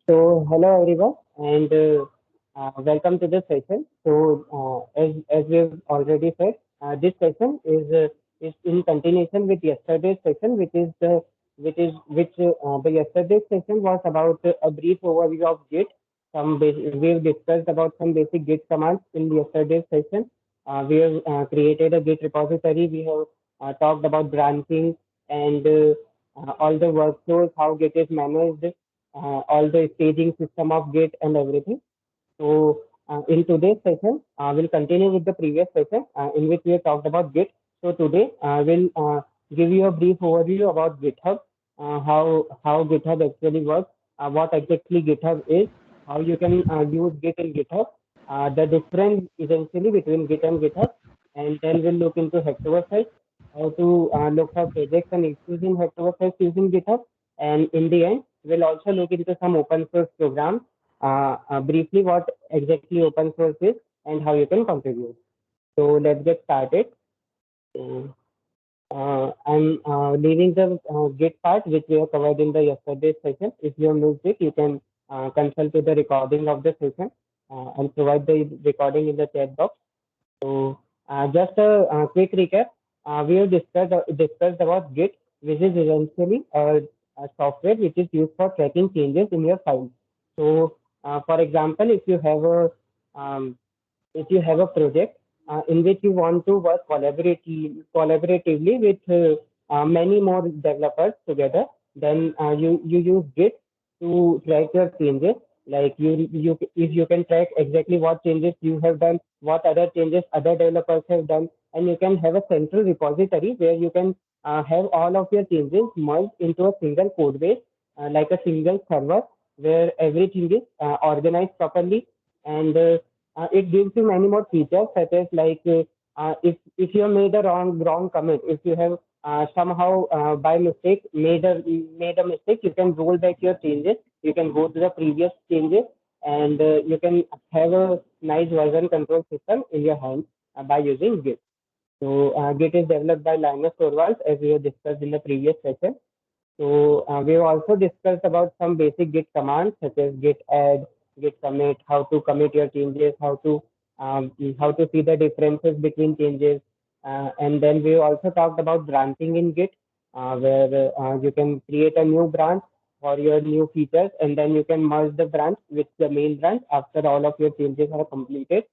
Hello everyone, and welcome to this session. As we've already said, this session is in continuation with yesterday's session, which yesterday's session was about a brief overview of Git. We've discussed about some basic Git commands in yesterday's session. We have created a Git repository. We have talked about branching and all the workflows, how Git is managed, all the staging system of Git and everything. In today's session, we'll continue with the previous session in which we have talked about Git. So today, we'll give you a brief overview about GitHub, how GitHub actually works, what exactly GitHub is, how you can use Git in GitHub, the difference essentially between Git and GitHub, and then we'll look into Hacktoberfest, how to look for projects and issues in Hacktoberfest using GitHub, and in the end, we'll also look into some open source programs, briefly what exactly open source is and how you can contribute. So let's get started. So, I'm leaving the Git part, which we have covered in the yesterday's session. If you have missed it, you can consult with the recording of the session and provide the recording in the chat box. Just a quick recap. We have discussed about Git, which is essentially a software which is used for tracking changes in your file. For example, um, if you have a project in which you want to work collaboratively with many more developers together, then you use Git to track your changes. Like if you can track exactly what changes you have done, what other changes other developers have done, and you can have a central repository where you can have all of your changes merged into a single code base, like a single server where everything is organized properly, and it gives you many more features, such as if you have made a wrong commit, if you have somehow by mistake made a mistake, you can roll back your changes. You can go to the previous changes, and you can have a nice version control system in your hand by using Git. Git is developed by Linus Torvalds, as we have discussed in the previous session. We've also discussed about some basic Git commands such as git add, git commit, how to commit your changes, how to see the differences between changes, and then we also talked about branching in Git, where you can create a new branch for your new features, and then you can merge the branch with the main branch after all of your changes are completed.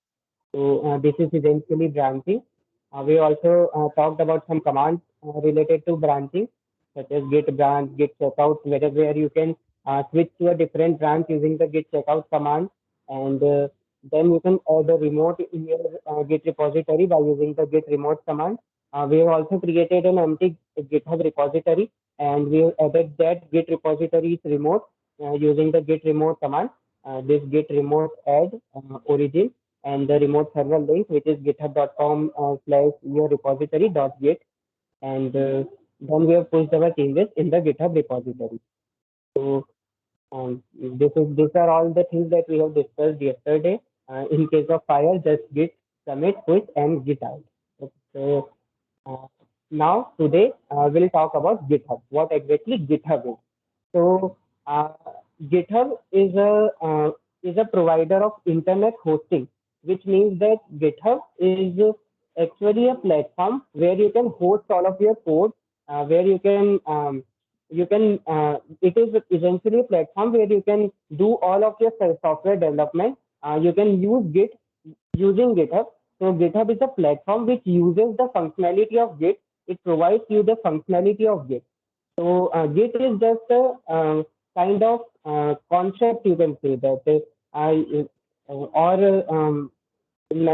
This is essentially branching. We also talked about some commands related to branching, such as git branch, git checkout, where you can switch to a different branch using the git checkout command, and then you can add a remote in your git repository by using the git remote command. We have also created an empty GitHub repository, and we have added that git repository is remote using the git remote command. This git remote add origin and the remote server link, which is github.com slash your repository dot git, and then we have pushed our changes in the GitHub repository. So these are all the things that we have discussed yesterday. In case of file, just git commit, push, and git out. So uh, now today we'll talk about GitHub. What exactly GitHub is? So uh, GitHub is a provider of internet hosting, which means that GitHub is actually a platform where you can host all of your code, where it is essentially a platform where you can do all of your software development. You can use Git using GitHub. So GitHub is a platform which uses the functionality of Git. It provides you the functionality of Git. Git is just a kind of concept, you can say that or in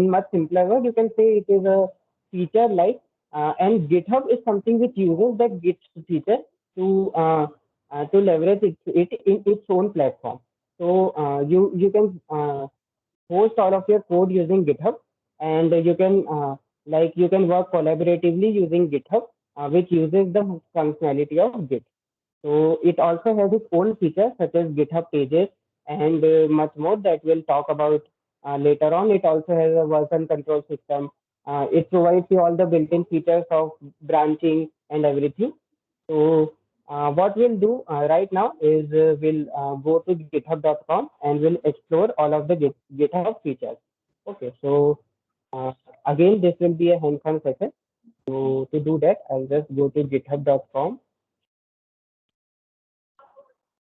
much simpler word, you can say it is a feature like, and GitHub is something which uses that Git feature to leverage it in its own platform. You can host all of your code using GitHub, and you can work collaboratively using GitHub, which uses the functionality of Git. So it also has its own features such as GitHub Pages and much more that we'll talk about later on. It also has a version control system. It provides you all the built-in features of branching and everything. So What we'll do right now is we'll go to github.com and we'll explore all of the GitHub features. Okay, so uh, again, this will be a hands-on session. So to do that, I'll just go to github.com.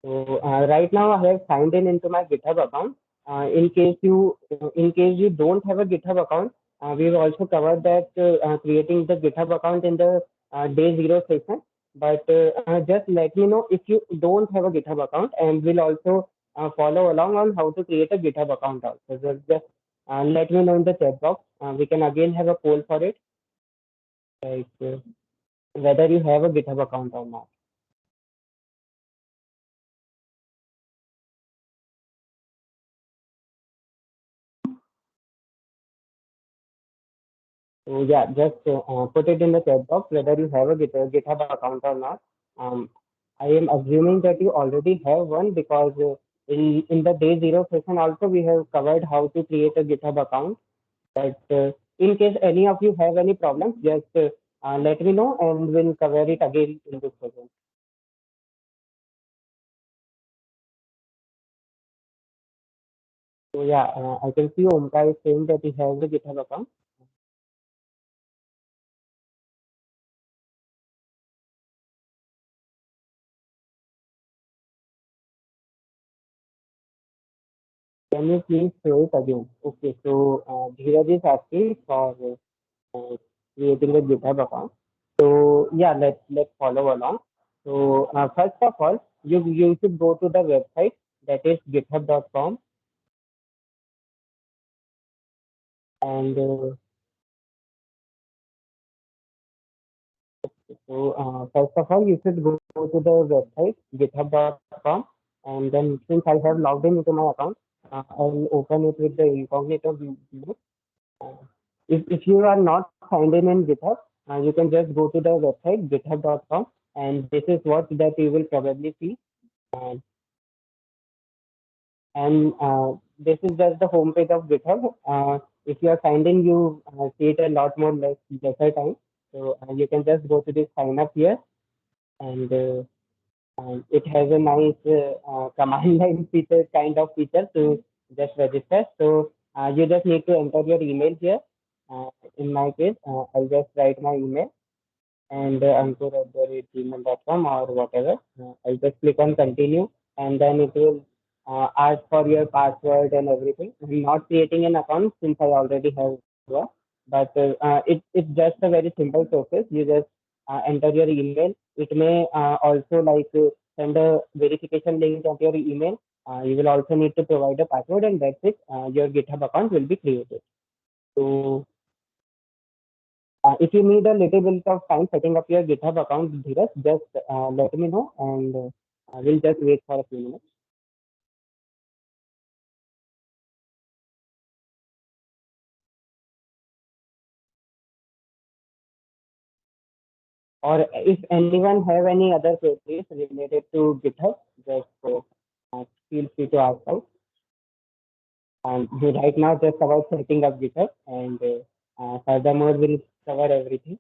So right now I have signed in into my GitHub account. In case you don't have a GitHub account, we've also covered that creating the GitHub account in the day zero session. But just let me know if you don't have a GitHub account, and we'll also follow along on how to create a GitHub account also. So just let me know in the chat box. We can again have a poll for it, like whether you have a GitHub account or not. So yeah, just put it in the chat box whether you have a GitHub account or not. Um, I am assuming that you already have one because in the day zero session also we have covered how to create a GitHub account. But in case any of you have any problems, just let me know and we'll cover it again in this session. So yeah, I can see Omkar is saying that he has a GitHub account. Can you please show it again? Okay, so Dheeraj is asking for creating a GitHub account. So yeah, let's follow along. So first of all, you should go to the website that is github.com and first of all you should go to the website github.com and then since I have logged in into my account, I'll open it with the incognito view. Uh, if you are not signed in GitHub, you can just go to the website github.com and this is what that you will probably see. Uh, and this is just the homepage of GitHub. If you are signed in, you see it a lot more lesser time. So you can just go to this sign up here, and it has a nice command line feature kind of feature to just register. So you just need to enter your email here. In my case, I'll just write my email and ankur@gmail.com or whatever. I'll just click on continue and then it will ask for your password and everything. I'm not creating an account since I already have one, but it's just a very simple process. You just enter your email. It may also like send a verification link of your email. You will also need to provide a password and that's it. Your GitHub account will be created. So if you need a little bit of time setting up your GitHub account, Dheeraj, just let me know and we'll just wait for a few minutes. Or if anyone have any other queries related to GitHub, just feel free to ask out. Right now, just about setting up GitHub and furthermore, we'll cover everything.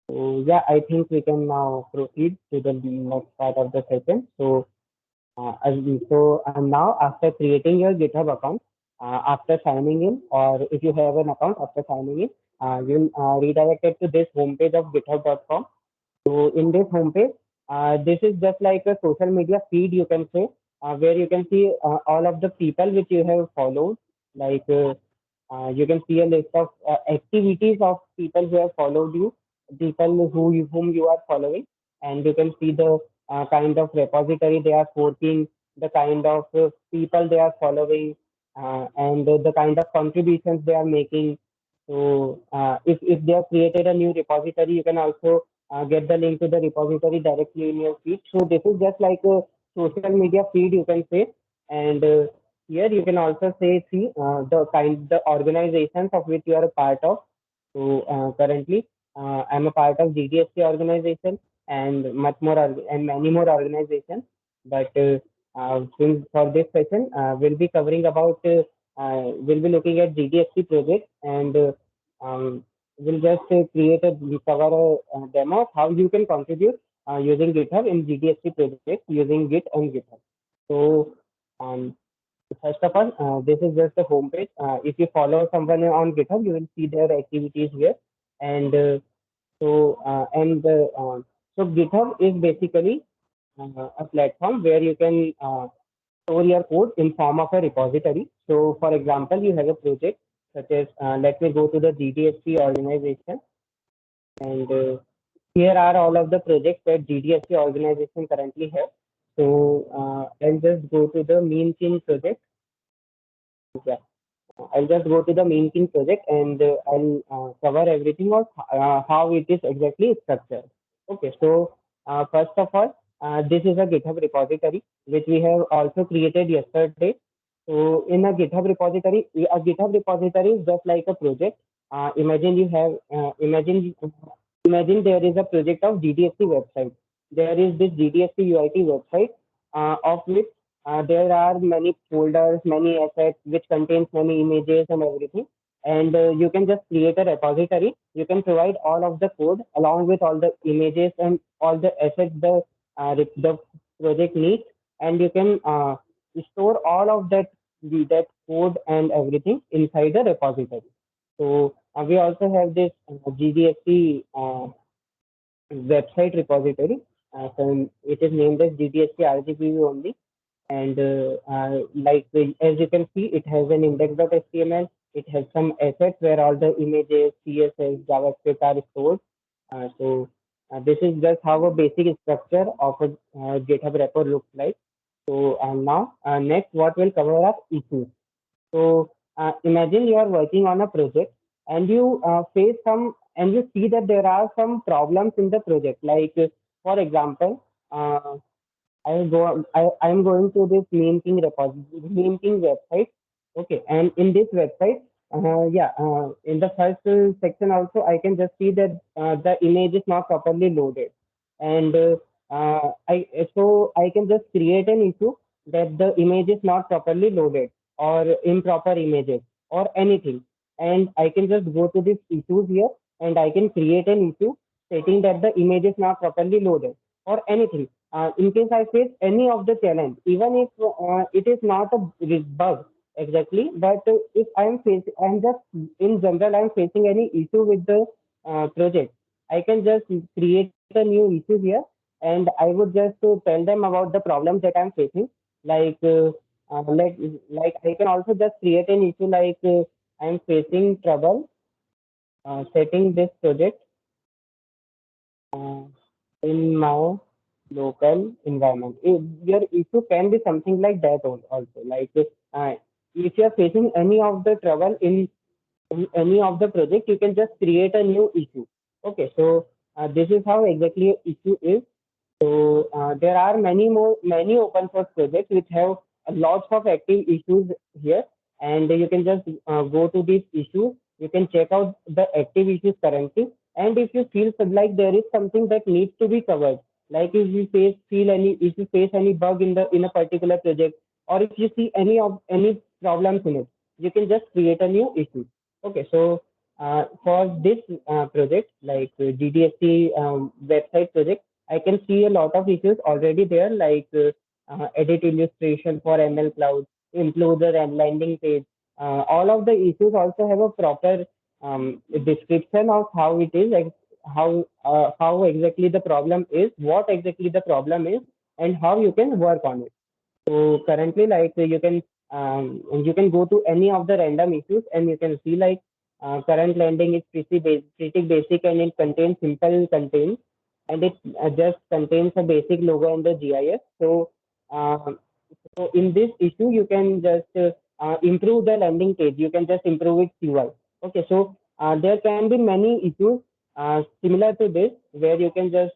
So yeah, I think we can now proceed to the next part of the session. Now after creating your GitHub account, after signing in, or if you have an account after signing in, you'll redirected to this homepage of github.com. So in this homepage, this is just like a social media feed, you can say, where you can see all of the people which you have followed. Like you can see a list of activities of people who have followed you, people whom you are following, and you can see the kind of repository they are working, the kind of people they are following, and the kind of contributions they are making. So if they have created a new repository, you can also get the link to the repository directly in your feed. So this is just like a social media feed, you can say. And here you can also say, see the organizations of which you are a part of. So currently, I'm a part of GDSC organization and much more and many more organizations. But since for this session, we'll be covering about we'll be looking at GDSP project, and we'll just create a cover a demo of how you can contribute using GitHub in GDSP project using Git and GitHub. So um, first of all, this is just the homepage. If you follow someone on GitHub, you will see their activities here. And so, and so GitHub is basically a platform where you can store your code in form of a repository. So, for example, you have a project such as, let me go to the GDSP organization, and here are all of the projects that GDSP organization currently has. So, I'll just go to the Mean King project. Yeah. I'll just go to the main king project, and I'll cover everything of how it is exactly structured. Okay, so first of all, this is a GitHub repository which we have also created yesterday. So in a GitHub repository is just like a project. Imagine you have imagine there is a project of GDSP website. There is this GDSP UIT website of which there are many folders, many assets which contains many images and everything. And you can just create a repository. You can provide all of the code along with all the images and all the assets the project needs, and you can store all of that code and everything inside the repository. So we also have this GDSP website repository. So it is named as GDSP RGPV only, and as you can see, it has an index.html. It has some assets where all the images, CSS, JavaScript are stored. This is just how a basic structure of a GitHub repo looks like. So now next, what we'll cover are issues. So imagine you are working on a project, and you face some and you see that there are some problems in the project. Like for example, I am going to this Meme King repository, Meme King website. Okay, and in this website, in the first section also, I can just see that the image is not properly loaded, and I can just create an issue that the image is not properly loaded or improper images or anything, and I can just go to this issues here, and I can create an issue stating that the image is not properly loaded or anything. In case I face any of the challenge, even if it is not a bug exactly, but if I'm just in general, I'm facing any issue with the project, I can just create a new issue here, and I would just tell them about the problems that I'm facing. Like, like I can also just create an issue like I'm facing trouble setting this project uh, in my local environment. Your issue can be something like that also. Like if you are facing any of the trouble in any of the project, you can just create a new issue. Okay, so this is how exactly issue is. So there are many open source projects which have lots of active issues here, and you can just go to these issues. You can check out the active issues currently, and if you feel like there is something that needs to be covered, like if you face any bug in a particular project, or if you see any problems in it, you can just create a new issue. Okay, so for this project, like GDSP website project, I can see a lot of issues already there, like edit illustration for ML Cloud, improve the landing page. All of the issues also have a proper description of how it is, like how exactly the problem is, what exactly the problem is, and how you can work on it. So currently, like you can go to any of the random issues, and you can see like current landing is pretty basic, and it contains simple contains, and it just contains a basic logo and the GIF. Um, so in this issue, you can just improve the landing page. You can just improve its UI. Okay, so there can be many issues similar to this where you can just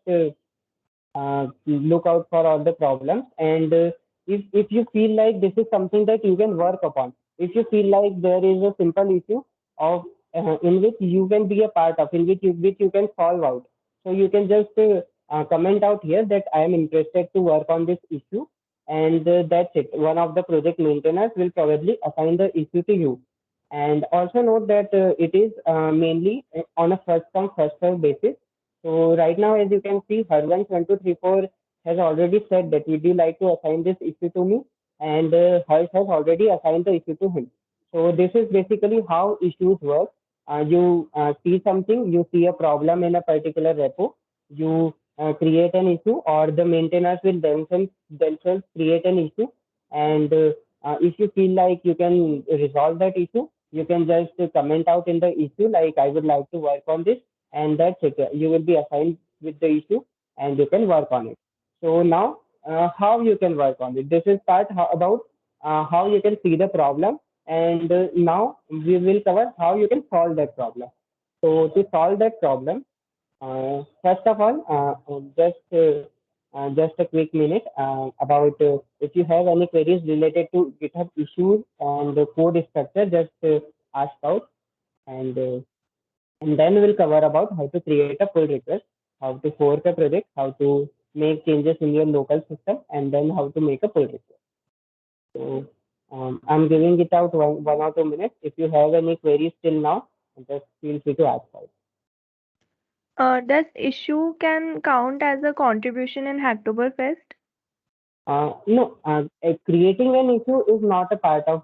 look out for all the problems, and if you feel like this is something that you can work upon, if you feel like there is a simple issue of in which you can be a part of, in which you can solve out, so you can just comment out here that I am interested to work on this issue, and that's it. One of the project maintainers will probably assign the issue to you. And also note that it is mainly on a first come first serve basis. So right now, as you can see, Harvan1234 has already said that would you like to assign this issue to me, and Harsh has already assigned the issue to him. So this is basically how issues work. You see something, you see a problem in a particular repo, you create an issue, or the maintainers will themselves create an issue. And if you feel like you can resolve that issue, you can just comment out in the issue like I would like to work on this, and that's it. You will be assigned with the issue, and you can work on it. So now, how you can work on it? This is about how you can see the problem, and now we will cover how you can solve that problem. So to solve that problem, first of all, just a quick minute about if you have any queries related to GitHub issues and the code structure, just ask out, and uh, and then we'll cover about how to create a pull request, how to fork a project, how to make changes in your local system, and then how to make a pull request. So I'm giving it out 1 or 2 minutes. If you have any queries till now, just feel free to ask out. Does issue can count as a contribution in Hacktoberfest? No, creating an issue is not a part of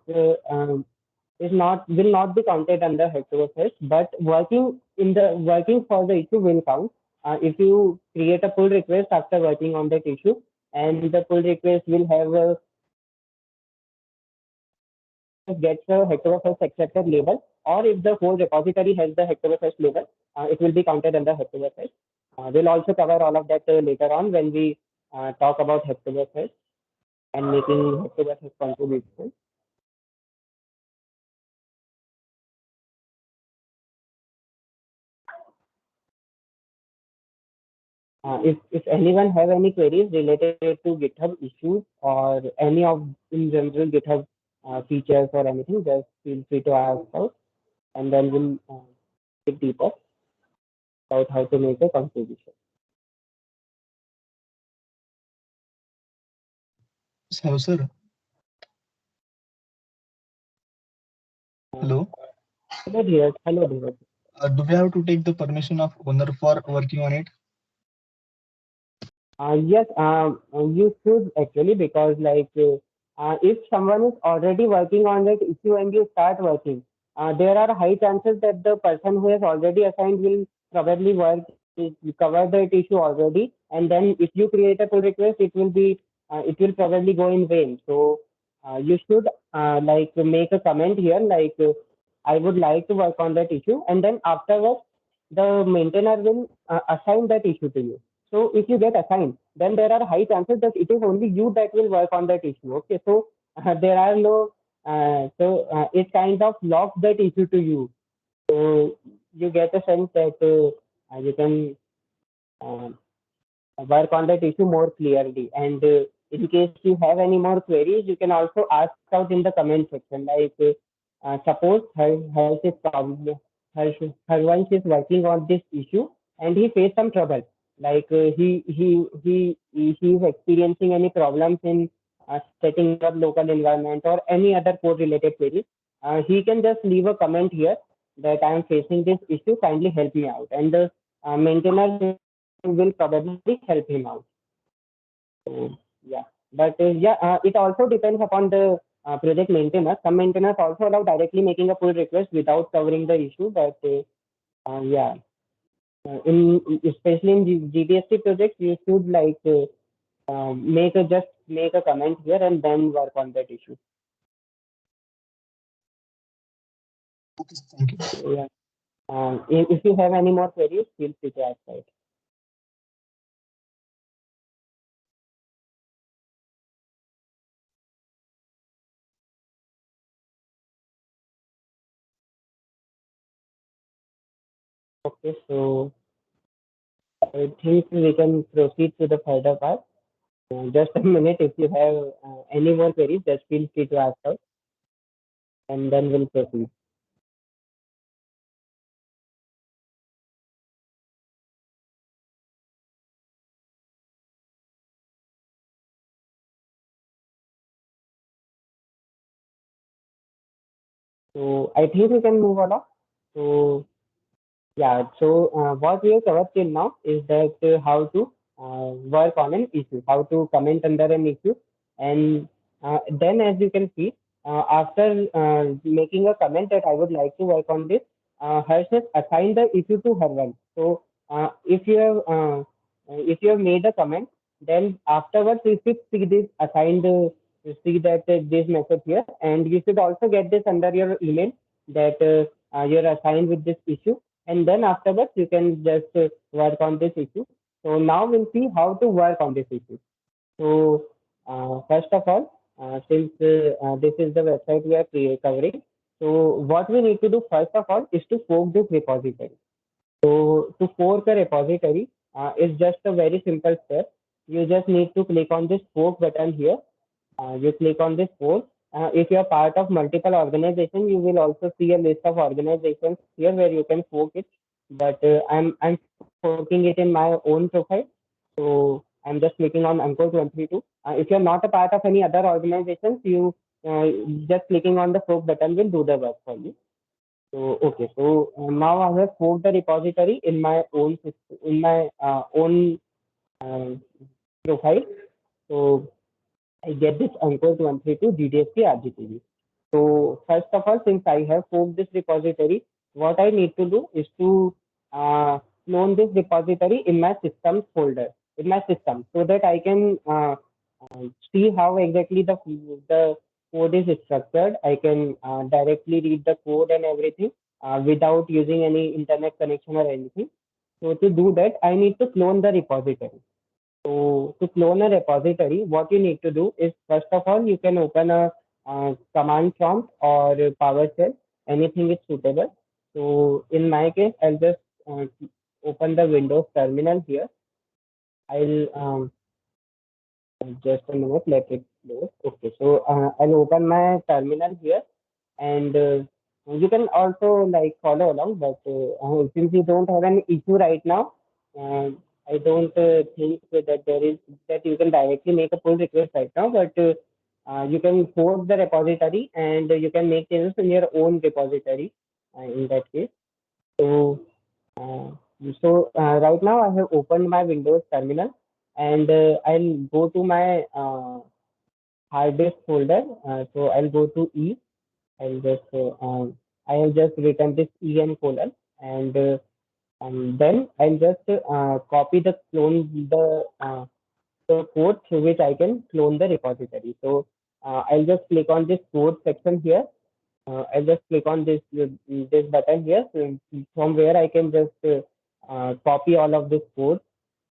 is not will not be counted under Hacktoberfest, but working for the issue will count. If you create a pull request after working on that issue, and the pull request will have a gets a Hacktoberfest accepted label, or if the whole repository has the Hacktoberfest label, it will be counted under Hacktoberfest. We'll also cover all of that later on when we talk about Hacktoberfest and making Hacktoberfest contributions. If anyone have any queries related to GitHub issues or any of in general GitHub features or anything, just feel free to ask out, and then we'll dig deeper about how to make a contribution. So, sir, Uh, hello. hello, Dheeraj. Hello, Dheeraj. Do we have to take the permission of owner for working on it? Yes, you should actually, because if someone is already working on that issue and you start working, there are high chances that the person who has already assigned will probably cover that issue already, and then if you create a pull request, it will probably go in vain. So you should make a comment here I would like to work on that issue, and then afterwards the maintainer will assign that issue to you. So if you get assigned, then there are high chances that it is only you that will work on that issue. Okay, so there are no, it kind of locks that issue to you. So you get a sense that you can uh, work on that issue more clearly. And in case you have any more queries, you can also ask out in the comment section. Suppose her, her wife is working on this issue and he faced some trouble. He is experiencing any problems in setting up local environment or any other code related queries. He can just leave a comment here that I am facing this issue. Kindly help me out, and the maintainer will probably help him out. So, yeah, but it also depends upon the project maintainer. Some maintainers also allow directly making a pull request without covering the issue. But yeah, in especially in GDST projects, you should make a comment here and then work on that issue. Okay, thank you. So, yeah. If you have any more queries, feel free to ask. Right? Okay, so I think we can proceed to the further part. Just a minute, if you have any more queries, just feel free to ask out, and then we'll proceed. So I think we can move along. So yeah, so what we have covered till now is that how to work on an issue, how to comment under an issue, and then as you can see, after making a comment that I would like to work on this, Harsh has assigned the issue to her one. So if you have made a comment, then afterwards you should see this assigned, you see that this message here, and you should also get this under your email that you're assigned with this issue, and then afterwards you can just work on this issue. So now we'll see how to work on this issue. So first of all, since this is the website we are covering, so what we need to do first of all is to fork this repository. So to fork a repository is just a very simple step. You just need to click on this fork button here. You click on this fork. If you are part of multiple organizations, you will also see a list of organizations here where you can fork it. But I'm forking it in my own profile. So I'm just clicking on Anchor 132. If you're not a part of any other organizations, you just clicking on the fork button will do the work for you. So okay, so now I have forked the repository in my own system, in my own uh, profile. So I get this Anchor 132 GDSP RGTV. So first of all, since I have forked this repository, what I need to do is to clone this repository in my systems folder, in my system, so that I can see how exactly the code is structured. I can directly read the code and everything without using any internet connection or anything. So to do that, I need to clone the repository. So to clone a repository, what you need to do is first of all, you can open a command prompt or a PowerShell, anything is suitable. So in my case, I'll just open the Windows terminal here. I'll just a minute, let it load. Okay, so I'll open my terminal here, and you can also like follow along. But since you don't have an issue right now, uh, I don't think that there is that you can directly make a pull request right now. But you can fork the repository and you can make changes in your own repository in that case. So, uh, right now I have opened my Windows terminal, and I'll go to my hard disk folder. So I'll go to E. I'll just I have just written this EN colon, and then I'll just copy the code through which I can clone the repository. So I'll just click on this code section here. I'll just click on this button here, so from where I can just copy all of this code.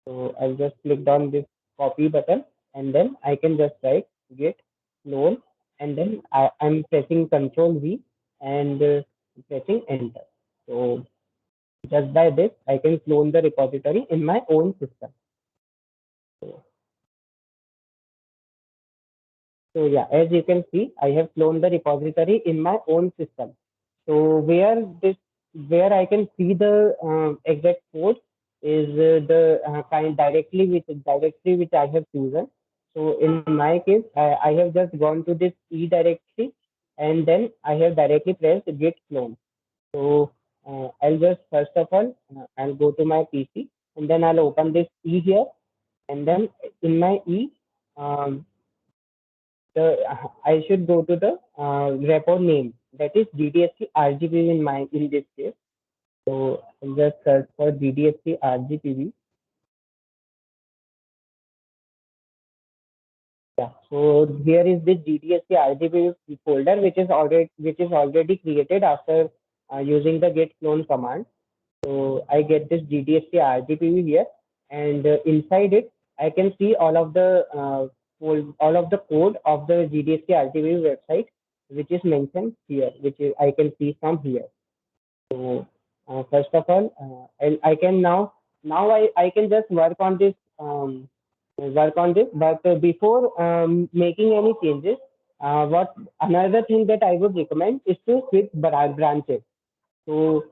So I'll just click on this copy button, and then I can just write git clone, and then I'm pressing Control V and pressing enter. So just by this, I can clone the repository in my own system. So, so yeah, as you can see, I have cloned the repository in my own system. So where I can see the exact code is the kind directory which I have chosen. So in my case, I have just gone to this E directory, and then I have directly pressed git clone. So I'll just first of all I'll go to my PC, and then I'll open this E here, and then in my E, um, I should go to the repo name, that is GDSC RGPV in this case. So I'll just search for GDSC RGPV. Yeah. So here is the GDSC RGPV folder which is already created after using the git clone command. So I get this GDSC RGPV here, and inside it, I can see all of the code of the GDSC RGPV website, which is mentioned here, I can see from here. So first of all, I can now I can just work on this. But before making any changes, what another thing that I would recommend is to switch branches. So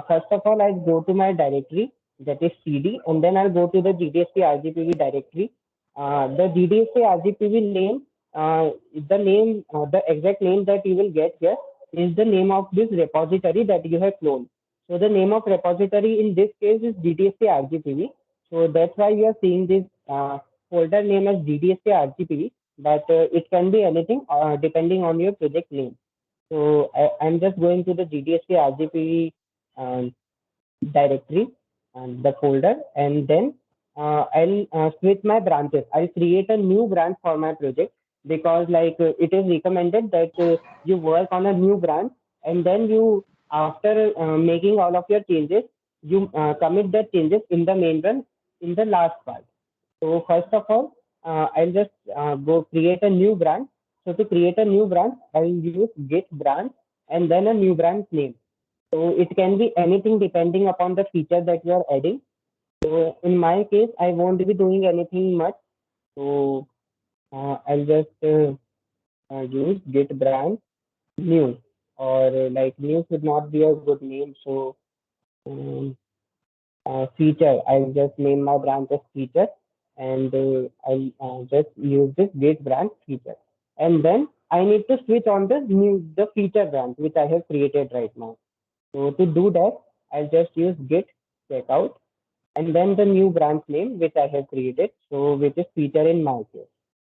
first of all, I'll go to my directory, that is CD, and then I'll go to the GDSP RGPV directory. The GDSP RGPV name, the exact name that you will get here is the name of this repository that you have cloned. So the name of repository in this case is GDSP RGPV. So that's why you are seeing this folder name as GDSP RGPV, but it can be anything depending on your project name. So I'm just going to the GDSP RGPV directory and the folder, and then I'll switch my branches. I'll create a new branch for my project, because like it is recommended that you work on a new branch, and then you, after making all of your changes, you commit the changes in the main branch in the last part. So first of all, I'll just go create a new branch. So to create a new branch, I'll use git branch and then a new branch name. So it can be anything depending upon the feature that you are adding. So in my case, I won't be doing anything much. So I'll just use git branch new, or like new should not be a good name. So um, feature, I'll just name my branch as feature, and I'll just use this git branch feature. And then I need to switch on the feature branch which I have created right now. So to do that, I'll just use git checkout and then the new branch name which I have created, so which is feature in my case.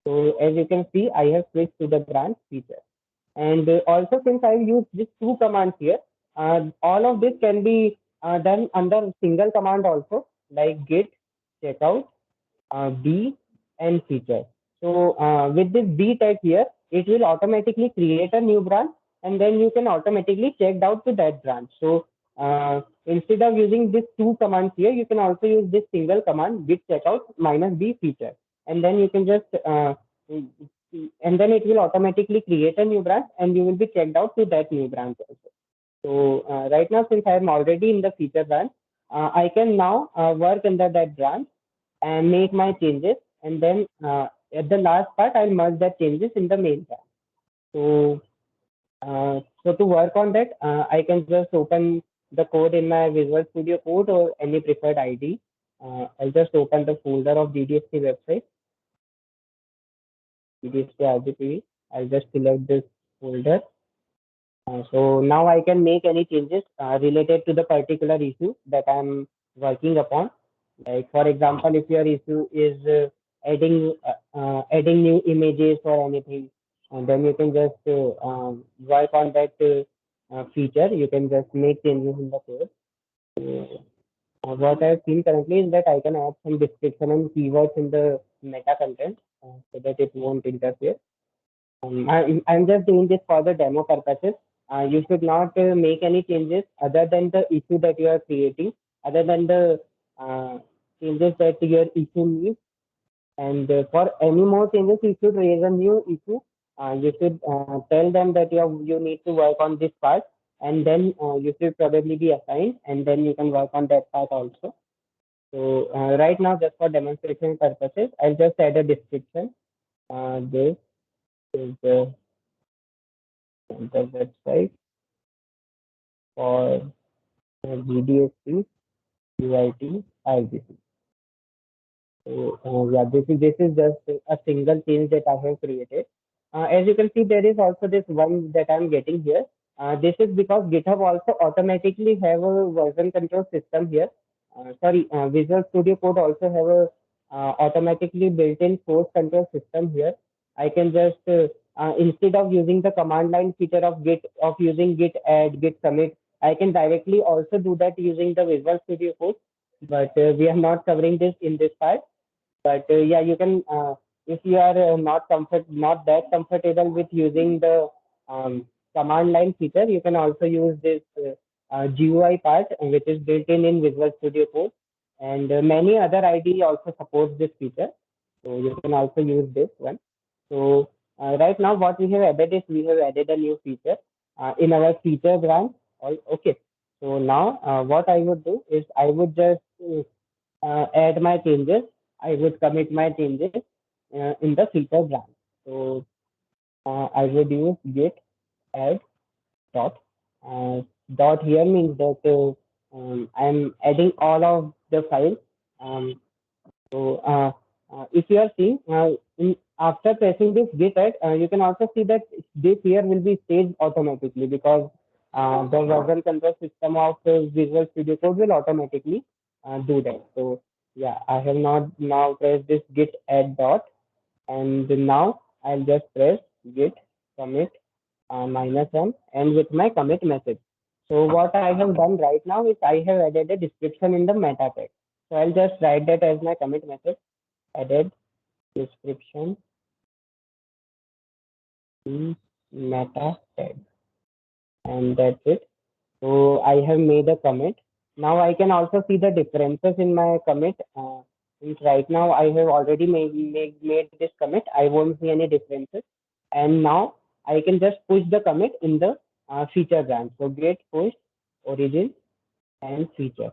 So as you can see, I have switched to the branch feature. And also, since I've used these two commands here, all of this can be done under single command also, like git checkout B and feature. So with this B tag here, it will automatically create a new branch, and then you can automatically check out to that branch. So instead of using these two commands here, you can also use this single command git checkout minus B feature, and then you can just and then it will automatically create a new branch, and you will be checked out to that new branch also. So right now, since I am already in the feature branch, I can now work under that branch and make my changes, and then at the last part I'll merge the changes in the main branch. So so to work on that, I can just open the code in my Visual Studio Code or any preferred ID. I'll just open the folder of GDSP website, GDSP RGPV. I'll just select this folder. So now I can make any changes related to the particular issue that I'm working upon. Like for example, if your issue is adding new images or anything, and then you can just work on that feature. You can just make changes in the code. So, what I've seen currently is that I can add some description and keywords in the meta content so that it won't interfere. I'm just doing this for the demo purposes. You should not make any changes other than the issue that you are creating, other than the uh, changes that your issue needs. And for any more changes, you should raise a new issue. You should tell them that you need to work on this part, and then you should probably be assigned, and then you can work on that part also. So right now, just for demonstration purposes, I'll just add a description. This is the website for GDSP UIT IGC. So yeah, this is just a single change that I have created. As you can see, there is also this one that I'm getting here. This is because GitHub also automatically have a version control system here. Sorry, Visual Studio Code also have a automatically built-in source control system here. I can just instead of using the command line feature of Git of using Git add, Git commit, I can directly also do that using the Visual Studio Code. But we are not covering this in this part. But yeah, you can if you are not that comfortable with using the command line feature, you can also use this GUI part, which is built in Visual Studio Code, and many other IDE also supports this feature. So you can also use this one. So right now, what we have added is we have added a new feature in our feature branch. Okay. So now what I would do is I would just add my changes. I would commit my changes in the feature branch. So I would use git add dot. Dot here means that I'm adding all of the files. So if you are seeing, after pressing this git add, you can also see that this here will be staged automatically because the version control system of Visual Studio Code will automatically do that. So yeah, I have not now pressed this git add dot, and now I'll just press git commit -m and with my commit message. So what I have done right now is I have added a description in the meta tag. So I'll just write that as my commit message, added description in meta tag, and that's it. So I have made a commit. Now I can also see the differences in my commit. Since right now I have already made this commit, I won't see any differences. And now I can just push the commit in the feature branch. So git push origin and feature.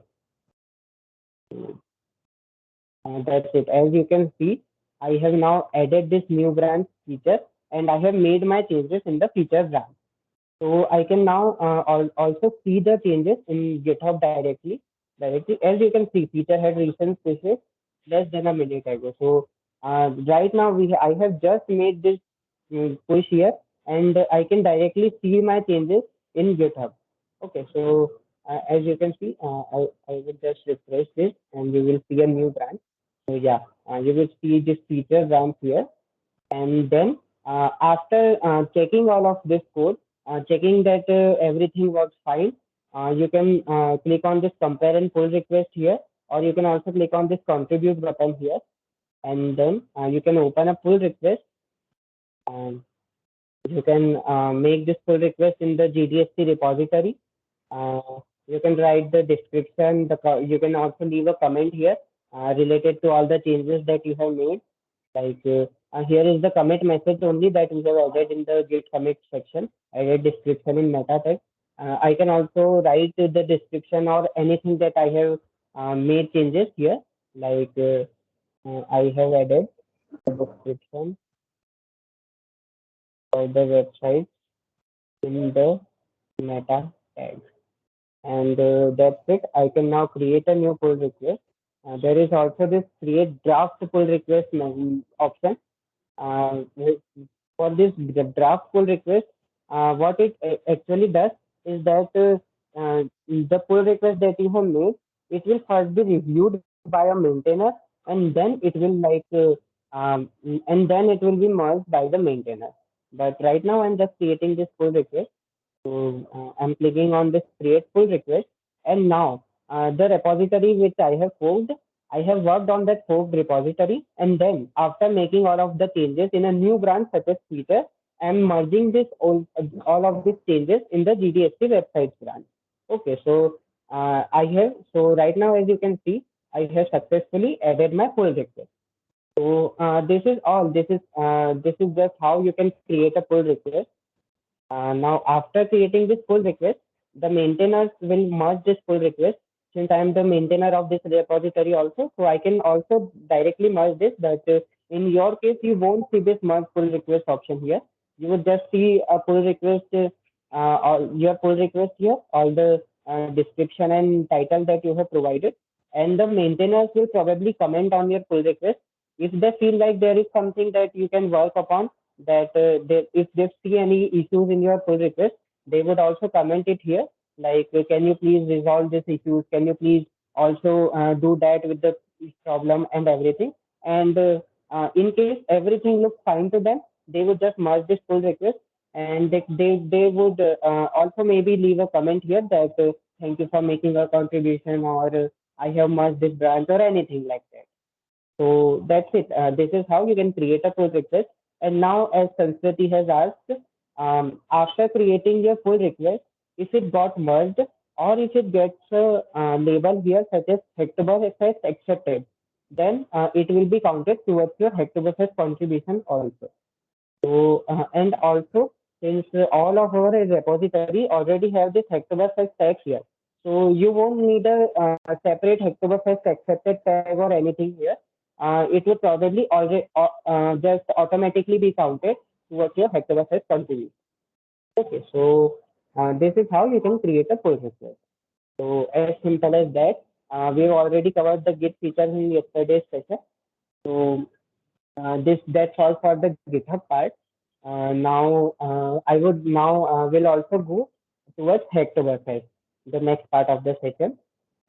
That's it. As you can see, I have now added this new branch feature and I have made my changes in the feature branch. So I can now also see the changes in GitHub directly. As you can see, feature had recent pushes less than a minute ago. So right now I have just made this push here, and I can directly see my changes in GitHub. Okay, so as you can see, I will just refresh this, and you will see a new branch. So yeah, you will see this feature branch here, and then after checking all of this code, checking that everything works fine, you can click on this compare and pull request here, or you can also click on this contribute button here, and then you can open a pull request. And you can make this pull request in the GDST repository. Uh, you can write the description. You can also leave a comment here related to all the changes that you have made. Like here is the commit message only that we have added in the git commit section. Added description in meta tag. I can also write the description or anything that I have made changes here. Like I have added the description for the website in the meta tag. And that's it. I can now create a new pull request. There is also this create draft pull request option. With for this draft pull request, what it actually does is that the pull request that you have made, it will first be reviewed by a maintainer, and then it will and then it will be merged by the maintainer. But right now, I'm just creating this pull request. So I'm clicking on this create pull request, and now the repository which I have forked, I have worked on that forked repository, and then after making all of the changes in a new branch such as feature, I'm merging this all of these changes in the GDST website branch. Okay, so so right now as you can see, I have successfully added my pull request. So this is all. This is just how you can create a pull request. Now, after creating this pull request, the maintainers will merge this pull request. Since I am the maintainer of this repository also, so I can also directly merge this. But in your case, you won't see this merge pull request option here. You would just see a pull request, your pull request here, all the description and title that you have provided. And the maintainers will probably comment on your pull request. If they feel like there is something that you can work upon, that if they see any issues in your pull request, they would also comment it here. Like, can you please resolve these issues? Can you please also do that with the problem and everything? And in case everything looks fine to them, they would just merge this pull request, and they would also maybe leave a comment here that thank you for making a contribution, or I have merged this branch, or anything like that. So that's it. This is how you can create a pull request. And now, as Sanskriti has asked, after creating your pull request, if it got merged or if it gets a label here such as Hectobus has accepted, then it will be counted towards your Hectobus contribution also. So, and also, since all of our repository already have this Hectobus tag here, so you won't need a separate Hectobus accepted tag or anything here. It would probably already just automatically be counted towards your Hectobus contribution. Okay, so this is how you can create a pull request. So as simple as that. We've already covered the Git features in yesterday's session. So That's all for the GitHub part. Now I would now will also go towards Hacktoberfest, the next part of the session.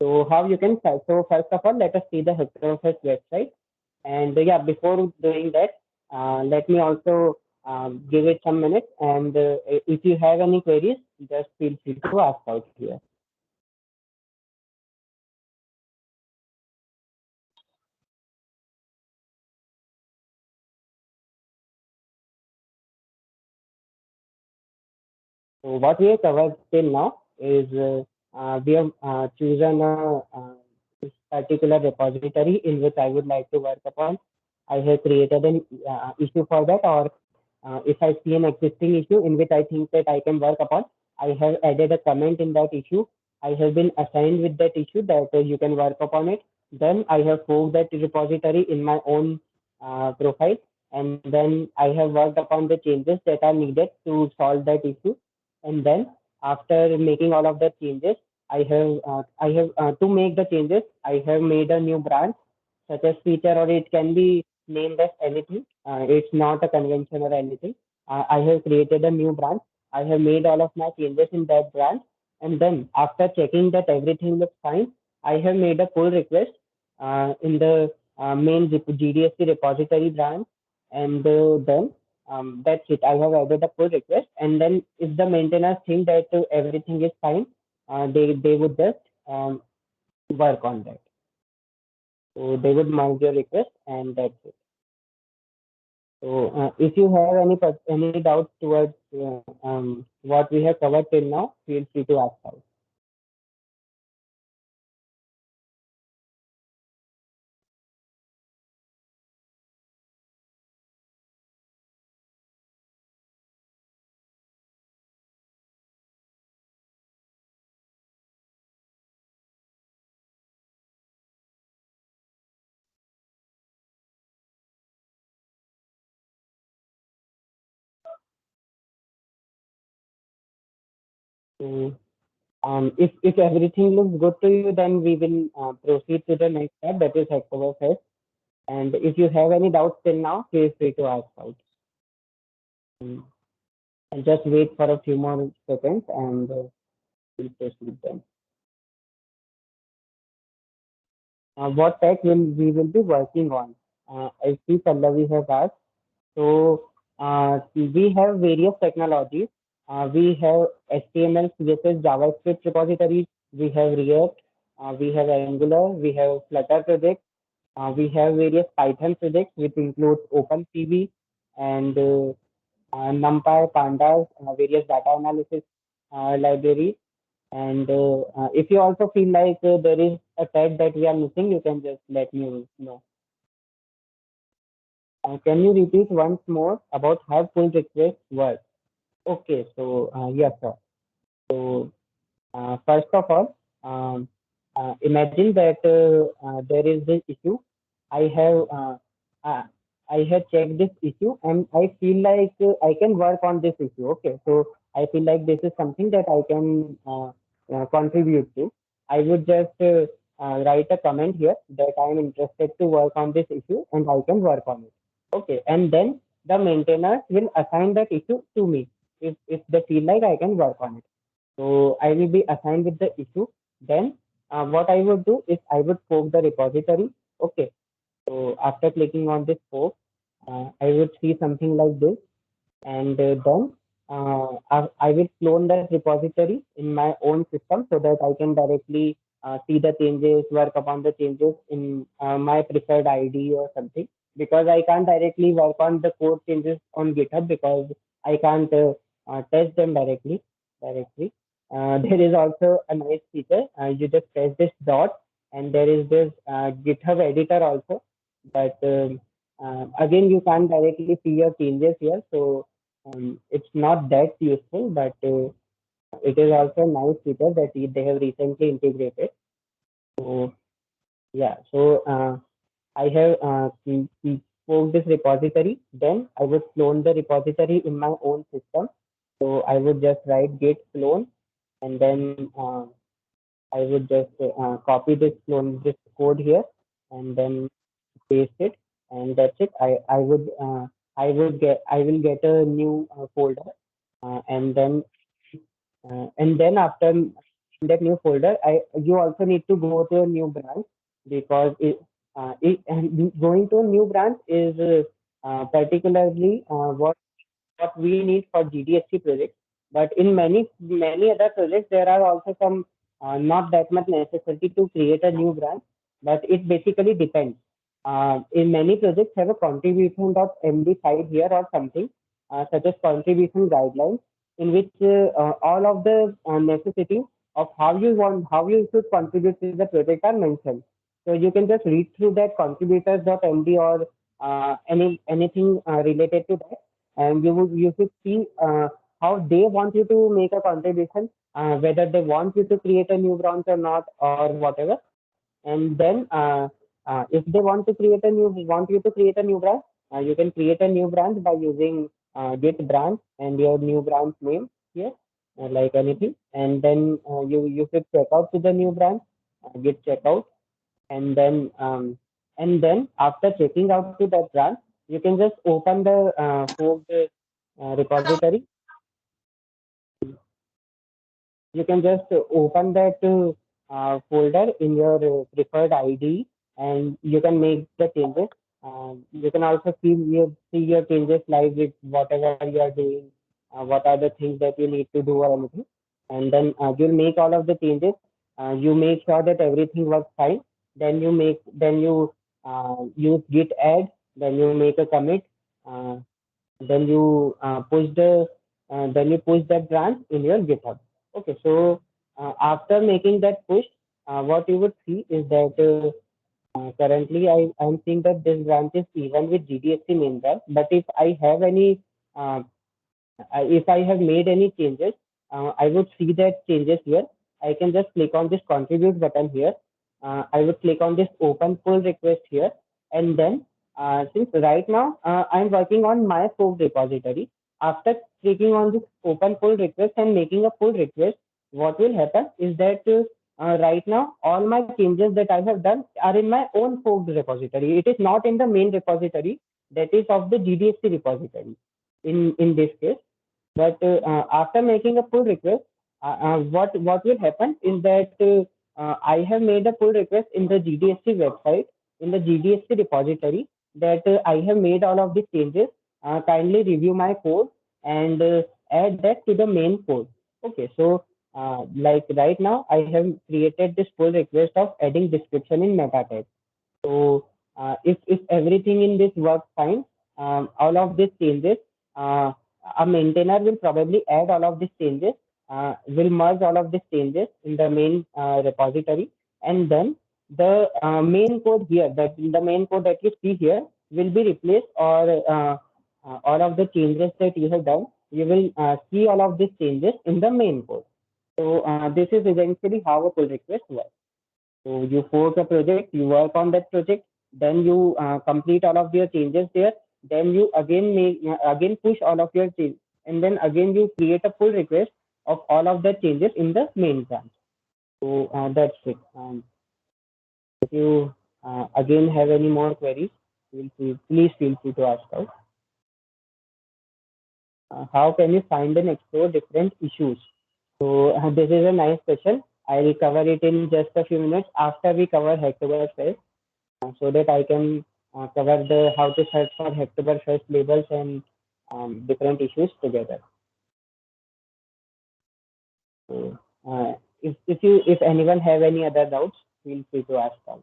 So how you can so first of all, let us see the Hacktoberfest website. And yeah, before doing that, let me also give it some minutes. And if you have any queries, just feel free to ask out here. So what we have covered till now is we have chosen this particular repository in which I would like to work upon. I have created an issue for that, or if I see an existing issue in which I think that I can work upon, I have added a comment in that issue. I have been assigned with that issue that you can work upon it. Then I have forked that repository in my own profile, and then I have worked upon the changes that are needed to solve that issue. And then after making all of the changes, I have to make the changes, I have made a new branch such as feature, or it can be named as anything. It's not a convention or anything. I have created a new branch. I have made all of my changes in that branch. And then after checking that everything looks fine, I have made a pull request in the main GDSC repository branch. And then that's it. I have added a pull request. And then if the maintainers think that everything is fine, they would just work on that. So they would merge your request, and that's it. So if you have any doubts towards what we have covered till now, feel free to ask out. So if everything looks good to you, then we will proceed to the next step, that is Hacktoberfest. And if you have any doubts till now, feel free to ask out. Um, and just wait for a few more seconds, and we'll proceed then. What tech will we will be working on? I see Pallavi has asked. So we have various technologies. We have HTML, CSS, JavaScript repositories. We have React. We have Angular. We have Flutter projects. We have various Python projects, which includes OpenCV and NumPy, Pandas, various data analysis libraries. And if you also feel like there is a tag that we are missing, you can just let me know. Can you repeat once more about how pull requests work? Okay, so yes, sir. So first of all, imagine that there is this issue. I have uh, I have checked this issue, and I feel like I can work on this issue. Okay, so I feel like this is something that I can contribute to. I would just write a comment here that I am interested to work on this issue, and I can work on it. Okay, and then the maintainers will assign that issue to me if they feel like I can work on it. So I will be assigned with the issue. Then what I would do is I would fork the repository. Okay. So after clicking on this fork, I would see something like this, and then I will clone that repository in my own system so that I can directly see the changes, work upon the changes in my preferred ID or something. Because I can't directly work on the code changes on GitHub because I can't test them directly. There is also a nice feature. You just press this dot, and there is this GitHub editor also. But again, you can't directly see your changes here. So it's not that useful, but it is also a nice feature that they have recently integrated. So yeah, so I have forked this repository. Then I would clone the repository in my own system. So I would just write git clone, and then I would just copy this code here, and then paste it. and that's it. I will get a new folder, and then after that new folder, you also need to go to a new branch, because and going to a new branch is particularly what we need for GDSC projects. But in many other projects, there are also some not that much necessity to create a new branch, but it basically depends. In many projects, have a contribution.md file here or something, such as contribution guidelines, in which all of the necessity of how you should contribute to the project are mentioned. So you can just read through that contributors.md or anything related to that, and you should see how they want you to make a contribution, whether they want you to create a new branch or not, or whatever. And then if they want you to create a new branch, you can create a new branch by using git branch and your new branch name here, like anything. And then you should check out to the new branch, git checkout, and then after checking out to that branch, you can just open the forked repository. You can just open that folder in your preferred ID, and you can make the changes. You can also see your changes live with whatever you are doing, what are the things that you need to do or anything. And then you'll make all of the changes. You make sure that everything works fine. Then you use git add. Then you make a commit. Uh, then you then you push that branch in your GitHub. Okay, so after making that push, what you would see is that currently I'm seeing that this branch is even with GDSC main branch. But if I have any if I have made any changes, I would see that changes here. I can just click on this contribute button here. I would click on this open pull request here. And then since right now I'm working on my fork repository, after clicking on this open pull request and making a pull request, what will happen is that right now all my changes that I have done are in my own fork repository. It is not in the main repository, that is of the GDSC repository in this case. But after making a pull request, what will happen is that I have made a pull request in the GDSC website, in the GDSC repository, that I have made all of these changes. Kindly review my code and add that to the main code. Okay, so like right now, I have created this pull request of adding description in meta tag. So if everything in this works fine, all of these changes, a maintainer will probably add all of these changes, will merge all of these changes in the main repository, and then the main code here, that the main code that you see here, will be replaced, or all of the changes that you have done, you will see all of these changes in the main code. So this is essentially how a pull request works. So you fork a project, you work on that project, then you complete all of your changes there. Then you again push all of your changes, and then again you create a pull request of all of the changes in the main branch. So that's it. If you again have any more queries, please feel free to ask out. How can you find and explore different issues? So this is a nice question. I'll cover it in just a few minutes after we cover Hacktoberfest, so that I can cover the how to search for Hacktoberfest labels and different issues together. So if anyone have any other doubts, feel free to ask out.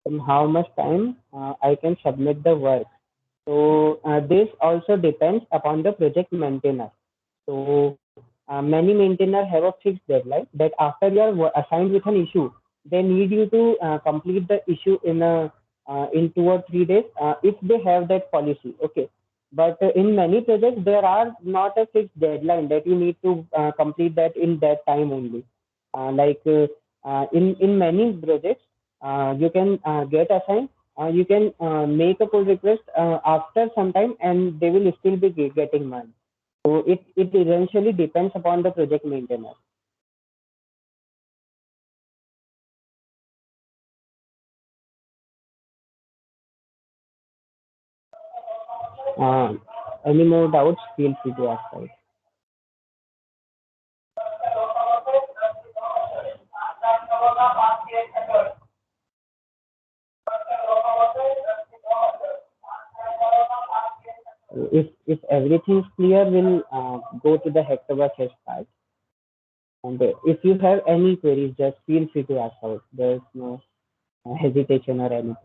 And how much time I can submit the work? So this also depends upon the project maintainer. So many maintainers have a fixed deadline that after you are assigned with an issue, they need you to complete the issue in 2 or 3 days, if they have that policy. Okay, but in many projects there are not a fixed deadline that you need to complete that in that time only. In many projects, you can get assigned. You can make a pull request after some time, and they will still be getting money. So it eventually depends upon the project maintainer. Uh, any more doubts? Feel free to ask out. If everything is clear, we'll go to the Hectoverse part. And if you have any queries, just feel free to ask out. There's no hesitation or anything.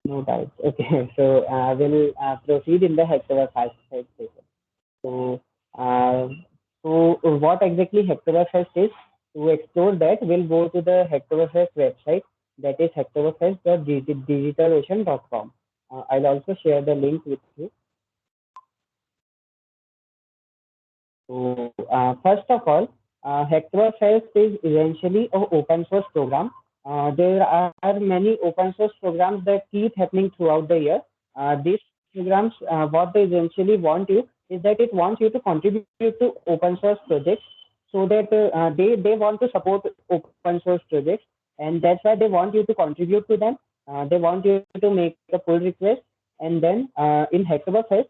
No doubts. Okay, so we'll proceed in the Hectoverse side session. So, uh, so what exactly Hectoverse is? To explore that, we'll go to the Hectoverse website, that is hectoverse.digitalocean.com. I'll also share the link with you. So, first of all, Hectoverse is essentially an open source program. There are many open source programs that keep happening throughout the year. These programs, what they essentially want you is that it wants you to contribute to open source projects, so that they want to support open source projects, and that's why they want you to contribute to them. They want you to make a pull request, and then in Hectoverse,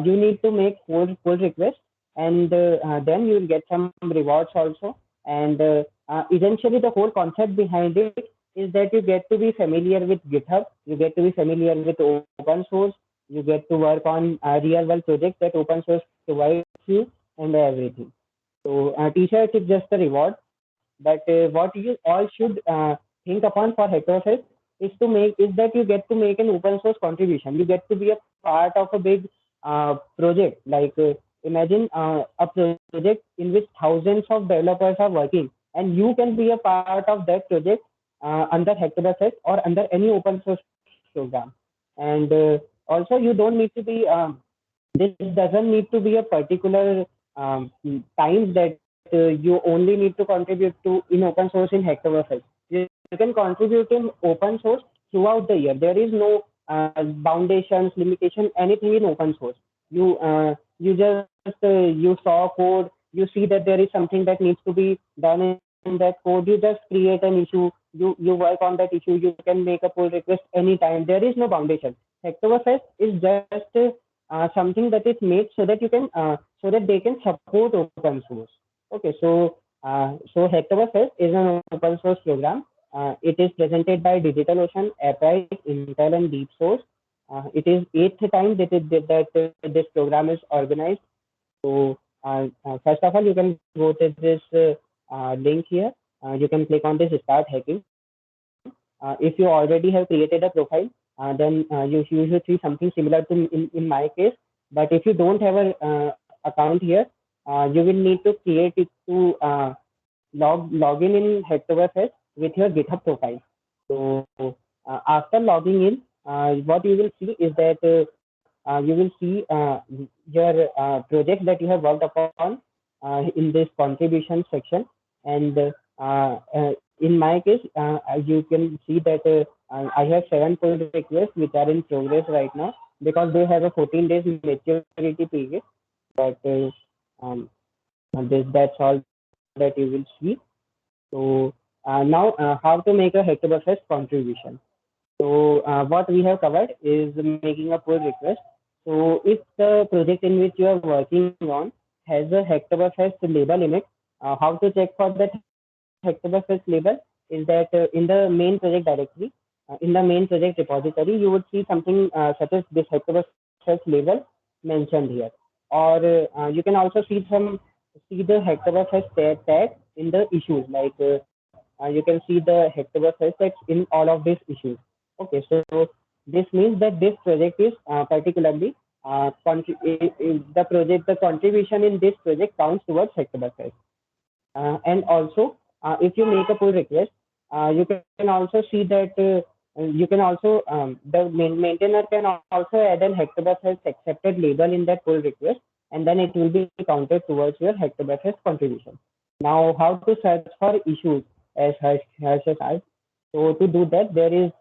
you need to make pull requests, and then you will get some rewards also. And essentially the whole concept behind it is that you get to be familiar with GitHub, you get to be familiar with open source, you get to work on real world projects that open source provides you, and everything. So t-shirt is just a reward, but what you all should think upon for Hectoverse is that you get to make an open source contribution. You get to be a part of a big project. Like imagine a project in which thousands of developers are working, and you can be a part of that project under Hectoverse or under any open source program. And also, you don't need to be this doesn't need to be a particular time that you only need to contribute to in open source in Hectoverse. You can contribute in open source throughout the year. There is no foundations, limitation, anything in open source. You just you saw code, you see that there is something that needs to be done in that code. You just create an issue. You work on that issue. You can make a pull request anytime. There is no foundation. Hectoverse is just something that is made so that you can so that they can support open source. Okay, so Hectoverse is an open source program. It is presented by DigitalOcean, Upright, Intel, and DeepSource. It is eighth time that this program is organized. So first of all, you can go to this link here. You can click on this start hacking. If you already have created a profile, then you should see something similar to in my case. But if you don't have a account here, you will need to create it to login in Hectoverse with your GitHub profile. So after logging in, what you will see is that you will see your project that you have worked upon in this contribution section. And in my case, you can see that I have 7 pull requests which are in progress right now, because they have a 14 days maturity period. But that's all that you will see. So now how to make a Hectoverse contribution. So what we have covered is making a pull request. So if the project in which you are working on has a Hectoverse label in it, how to check for that Hectoverse label is that in the main project directory, in the main project repository, you would see something such as this Hectoverse label mentioned here. Or you can also see the Hectoverse tag in the issues, like you can see the Hectoverse text in all of these issues. Okay, so this means that this project is particularly the contribution in this project counts towards Hectoverse. And also, if you make a pull request, you can also see that you can also the maintainer can also add an Hectoverse accepted label in that pull request, and then it will be counted towards your Hectoverse contribution. Now, how to search for issues as Harsh asked. So to do that, there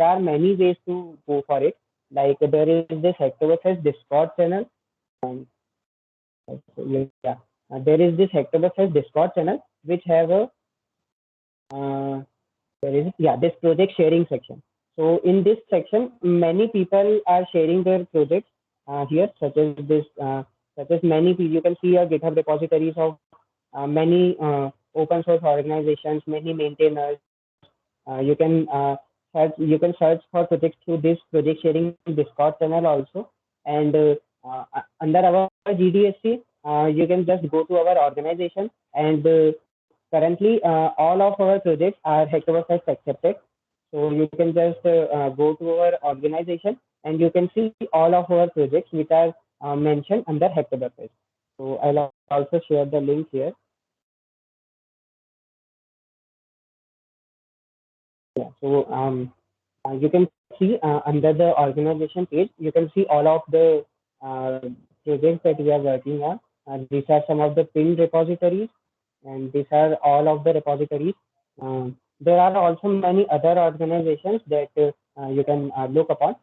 are many ways to go for it. Like there is this Hectoverse Discord channel. Um, yeah. there is this Hacktoberfest Discord channel which have a there is this project sharing section. So in this section, many people are sharing their projects here, such as many people. You can see a GitHub repositories of many open source organizations, many maintainers. You can search for projects through this project sharing Discord channel also. And under our GDSC, you can just go to our organization, and currently all of our projects are Hacktoberfest accepted. So you can just go to our organization, and you can see all of our projects which are mentioned under Hacktoberfest. So I'll also share the link here. Yeah, so you can see under the organization page, you can see all of the uh, projects that we are working on. These are some of the pinned repositories, and these are all of the repositories. There are also many other organizations that you can look upon.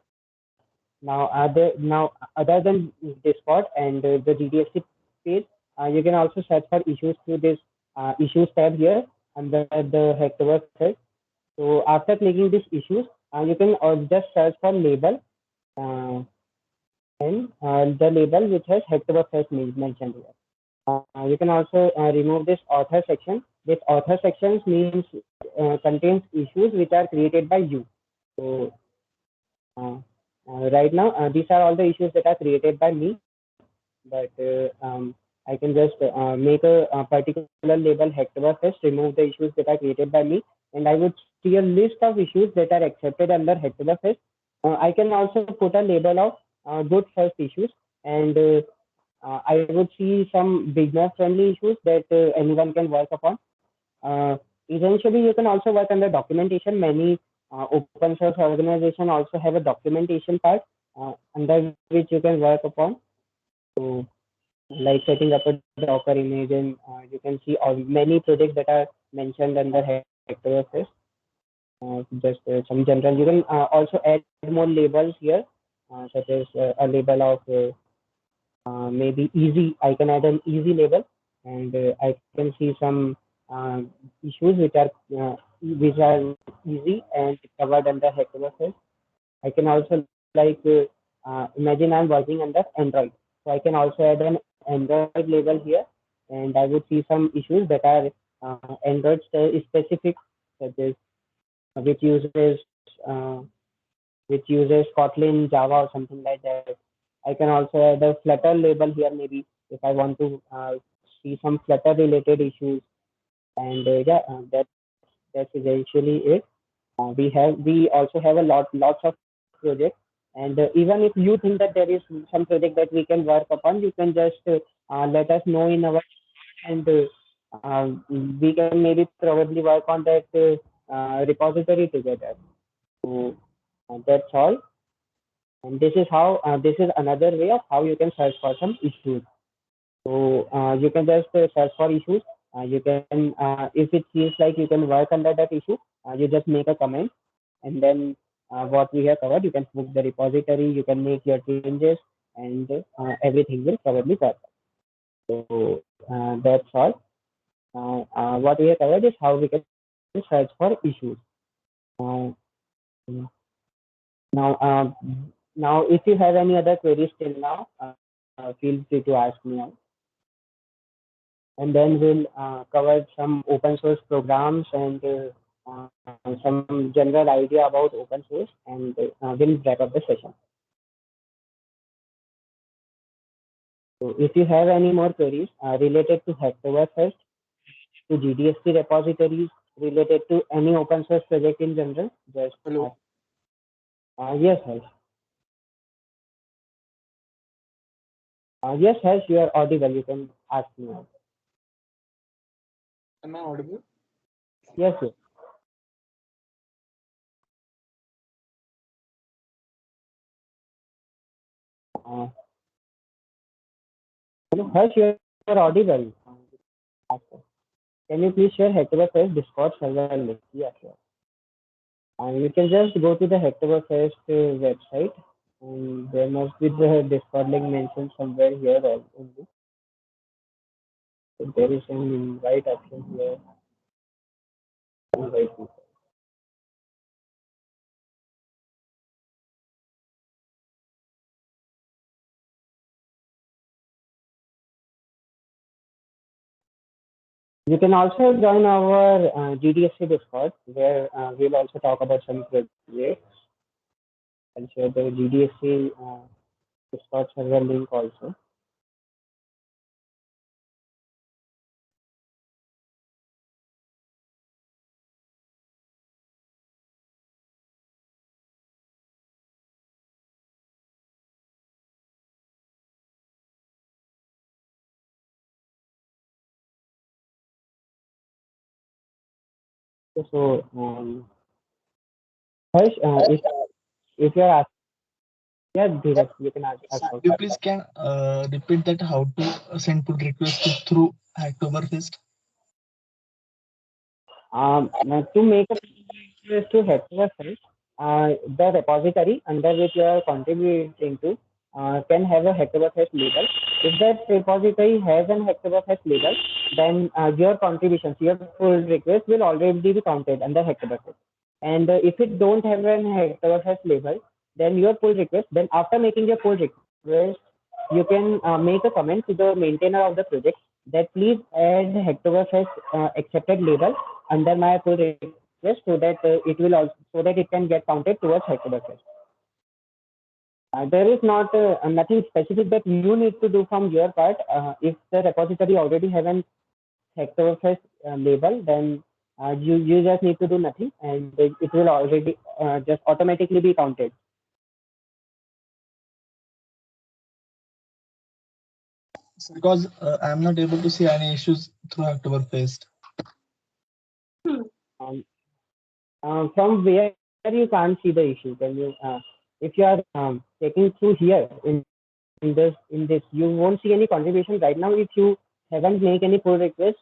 Now, other than Discord and the GDSC page, you can also search for issues through this issues tab here under the Hacktoberfest. So after clicking these issues, you can just search for label uh, and the label which has Hacktoberfest mentioned here. You can also remove this author section. This author section means contains issues which are created by you. So uh, right now, these are all the issues that are created by me, but I can just make a particular label Hacktoberfest, remove the issues that are created by me, and I would see a list of issues that are accepted under Hacktoberfest. I can also put a label of good first issues, and I would see some beginner friendly issues that anyone can work upon. Uh, Eventually, you can also work under documentation. Many open source organizations also have a documentation part under which you can work upon. So, like setting up a Docker image, and you can see all many projects that are mentioned under Hacktoberfest. Just some general. You can also add more labels here, such as a label of maybe easy. I can add an easy label, and I can see some issues which are easy and covered under Hacktoberfest. I can also like imagine I'm working under Android, so I can also add an Android label here, and I would see some issues that are Android specific, such as which uses uh, Kotlin, Java, or something like that. I can also add a Flutter label here, maybe if I want to see some Flutter related issues, and that's eventually it. We also have a lots of projects, and even if you think that there is some project that we can work upon, you can just let us know in our, and we can maybe probably work on that repository together. So that's all. And this is another way of how you can search for some issues. So you can just search for issues. You can, if it feels like you can work under that issue, you just make a comment, and then what we have covered, you can book the repository, you can make your changes, and everything will probably work. So that's all. What we have covered is how we can search for issues. Uh, now, if you have any other queries till now, feel free to ask me out. And then we'll cover some open source programs and some general idea about open source, and we'll wrap up the session. So if you have any more queries related to Hacktoberfest, to GDSC repositories, related to any open source project in general, just Hello. yes, Harsh. Yes, Harsh, you are audible. You can ask me out. Am I audible? Yes, yes. Hello, Harsh, you are audible. Can you please share Hacktoberfest Discord server link? Yeah, sure. And you can just go to the Hacktoberfest website, and there must be the Discord link mentioned somewhere here only. So there is an invite option here. Invite people. You can also join our GDSC Discord, where we'll also talk about some projects. I'll share the GDSC Discord server link also. So, Harsh, if you're asking, yeah, Dheeraj, you can ask Could also. you please can repeat that how to send pull request through Hacktoberfest? Now to make a request to Hactoberfest, the repository under which you are contributing to can have a Hacktoberfest label. If that repository has an Hacktoberfest label, then your contributions, your pull request will already be counted under Hacktoberfest. And if it don't have an Hacktoberfest label, then your pull request, then after making your pull request, you can make a comment to the maintainer of the project that please add Hacktoberfest accepted label under my pull request so that it will also so that it can get counted towards Hacktoberfest. There is not nothing specific that you need to do from your part. If the repository already have an Hacktoberfest label, then you just need to do nothing, and it will already just automatically be counted. Because I'm not able to see any issues through Hacktoberfest. Um, from where you can't see the issue, can you? If you are taking through here in this, you won't see any contribution right now if you haven't made any pull request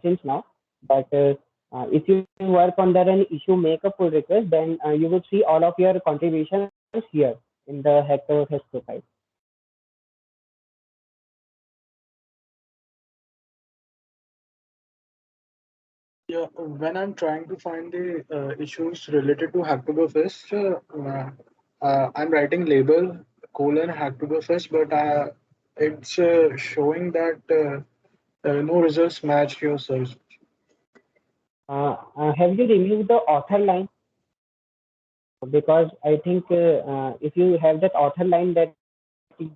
since now. But if you work under an issue, make a pull request, then you would see all of your contributions here in the Hacktoberfest profile. Yeah, when I'm trying to find the issues related to Hacktoberfest, I'm writing label colon Hacktoberfest, but it's showing that no results match your search. Have you removed the author line? Because I think if you have that author line, that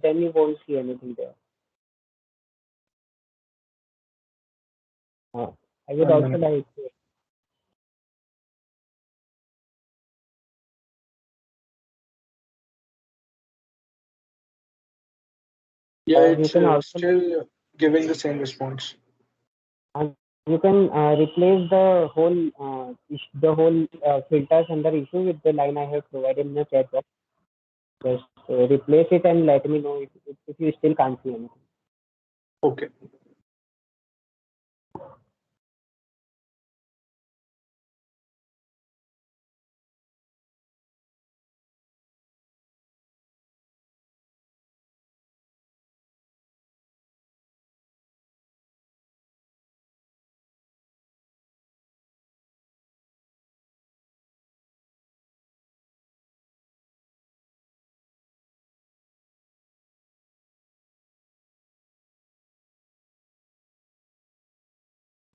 then you won't see anything there. I would One also minute. like Yeah, you it's can also still giving the same response. uh, you can replace the whole filters under issue with the line I have provided in the chat box. Just replace it and let me know if you still can't see anything. Okay.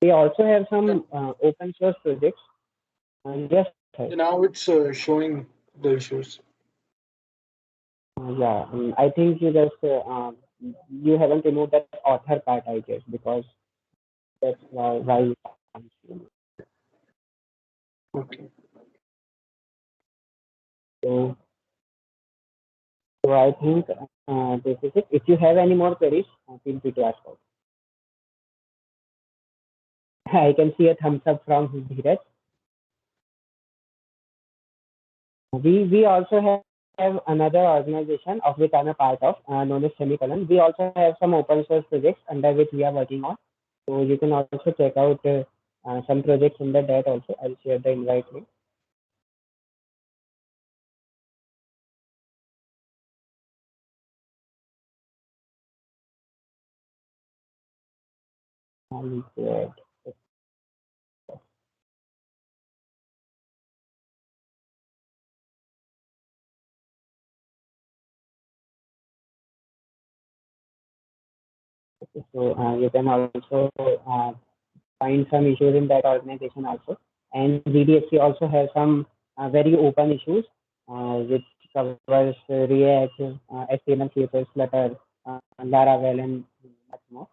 We also have some open source projects. Yes, sir. Now it's showing the issues. Yeah, I think you haven't removed that author part, I guess, because that's why you can't see it. Okay. So, so I think this is it. If you have any more queries, feel free to ask out. I can see a thumbs up from Dheeraj. We also have another organization of which I'm a part of, known as Semicolon. We also have some open source projects under which we are working on. So you can also check out some projects under that also. I'll share the invite link. Good. So you can also find some issues in that organization also. And GDFC also has some very open issues which covers React, HTML, CSS, Flutter, Laravel, and much more.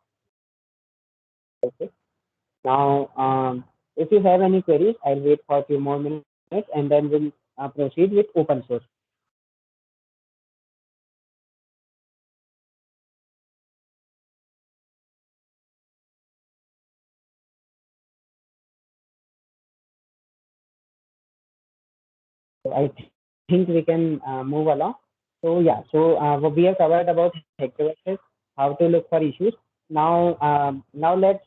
Okay. Now, if you have any queries, I'll wait for a few more minutes and then we'll proceed with open source. So I think we can move along. So yeah, so we have covered about Hectorverse, how to look for issues. Now let's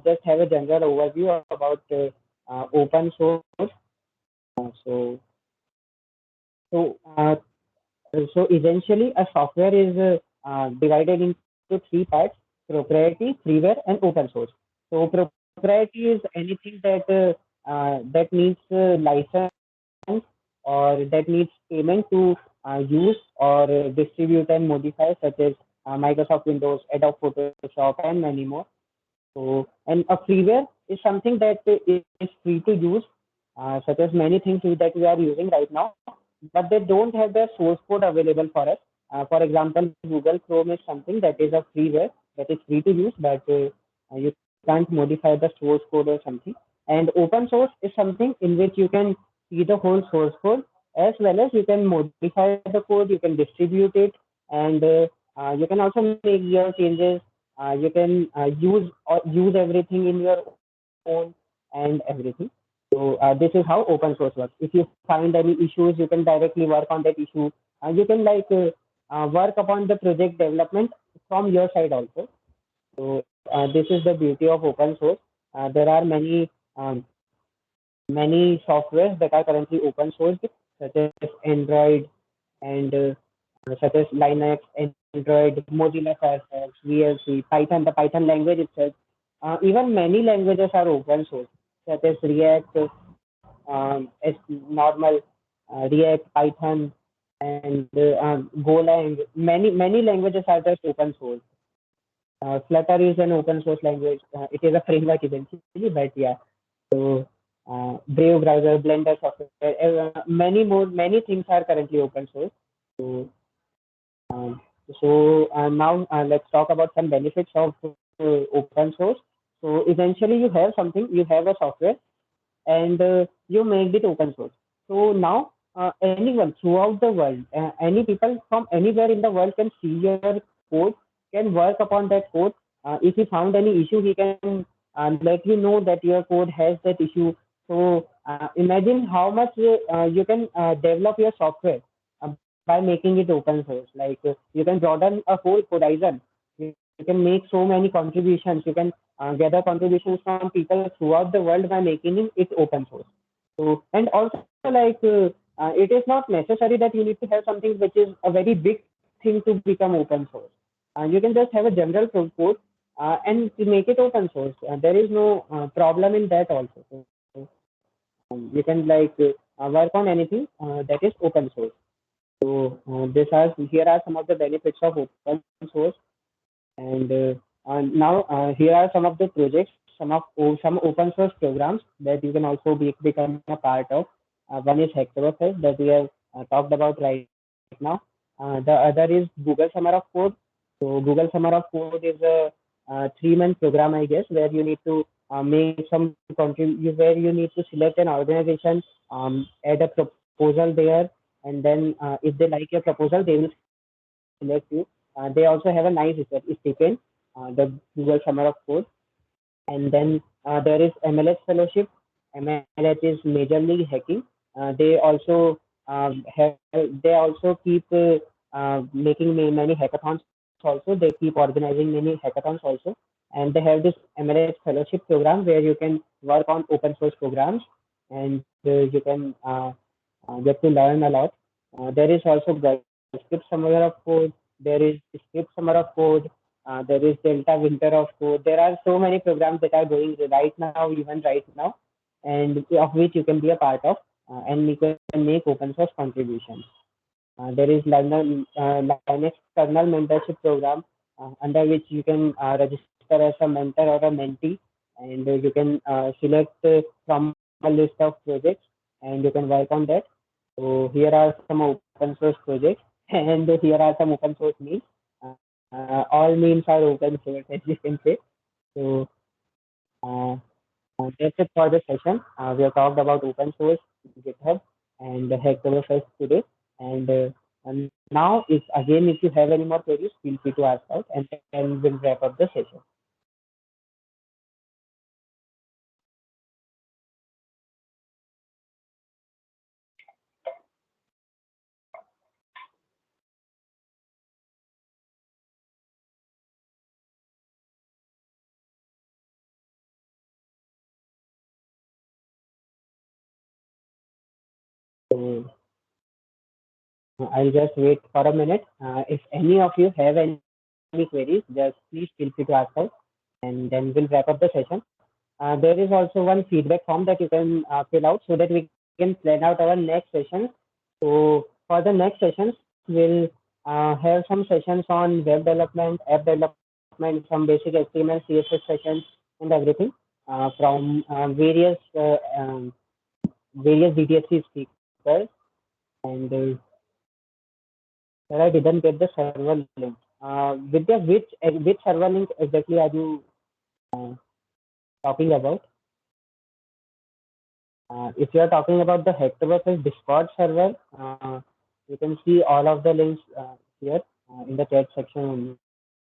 just have a general overview about open source. So so uh, so essentially, a software is divided into three parts: proprietary, freeware, and open source. So proprietary is anything that needs license or that needs payment to use or distribute and modify, such as Microsoft Windows, Adobe Photoshop, and many more. So, and a freeware is something that is free to use, such as many things that we are using right now, but they don't have their source code available for us. For example, Google Chrome is something that is a freeware that is free to use, but you can't modify the source code or something. And open source is something in which you can see the whole source code, as well as you can modify the code, you can distribute it, and you can also make your changes. You can use everything in your own and everything. So this is how open source works. If you find any issues, you can directly work on that issue. You can work upon the project development from your side also. So this is the beauty of open source. There are many softwares that are currently open sourced, such as Android and such as Linux, Android, Mozilla Firefox, VLC, Python, the Python language itself. Even many languages are open source, such as React, as normal React, Python, and Golang. Many languages are just open source. Flutter is an open source language. It is a framework eventually, but yeah. So Brave browser, Blender software, many things are currently open source. So um, now let's talk about some benefits of open source. So eventually you have a software and you make it open source. So now anyone throughout the world, any people from anywhere in the world can see your code, can work upon that code. If he found any issue, he can let you know that your code has that issue. So imagine how much you can develop your software uh, by making it open source. Like you can broaden a whole horizon. You can make so many contributions. You can gather contributions from people throughout the world by making it open source. So, and also it is not necessary that you need to have something which is a very big thing to become open source. You can just have a general code and to make it open source. There is no problem in that also. So, you can work on anything that is open source. So here are some of the benefits of open source. And now here are some of the projects, some open source programs that you can also become a part of. One is Hacktoberfest that we have talked about right now. The other is Google Summer of Code. So Google Summer of Code is a 3-month program, I guess, where you need to make some where you need to select an organization, add a proposal there, and then if they like your proposal, they will select you. They also have a nice stipend, the Google Summer of Code. And then there is MLS Fellowship. MLS is Major League Hacking. They also they also keep making many hackathons. Also, they keep organizing many hackathons also, and they have this MLS Fellowship program where you can work on open source programs, and you can get to learn a lot. There is also Script Summer of Code. There is Script Summer of Code. there is Delta Winter of Code. There are so many programs that are going right now, even right now, and of which you can be a part of, and you can make open source contributions. There is Linux kernel mentorship program, under which you can register as a mentor or a mentee, and you can select from a list of projects, and you can work on that. So here are some open source projects, and here are some open source memes. All memes are open source, as you can say. So that's it for the session. We have talked about open source, GitHub, and the Hacktoberfest today. And now, if you have any more queries, feel free to ask out, and then we'll wrap up the session. So I'll just wait for a minute. If any of you have any queries, just please feel free to ask out, and then we'll wrap up the session. There is also one feedback form that you can fill out so that we can plan out our next session. So for the next sessions, we'll have some sessions on web development, app development, some basic HTML, CSS sessions, and everything from various DTSC speakers. And I didn't get the server link. Vidya, which server link exactly are you talking about? If you are talking about the Hacktoberfest Discord server, you can see all of the links here in the chat section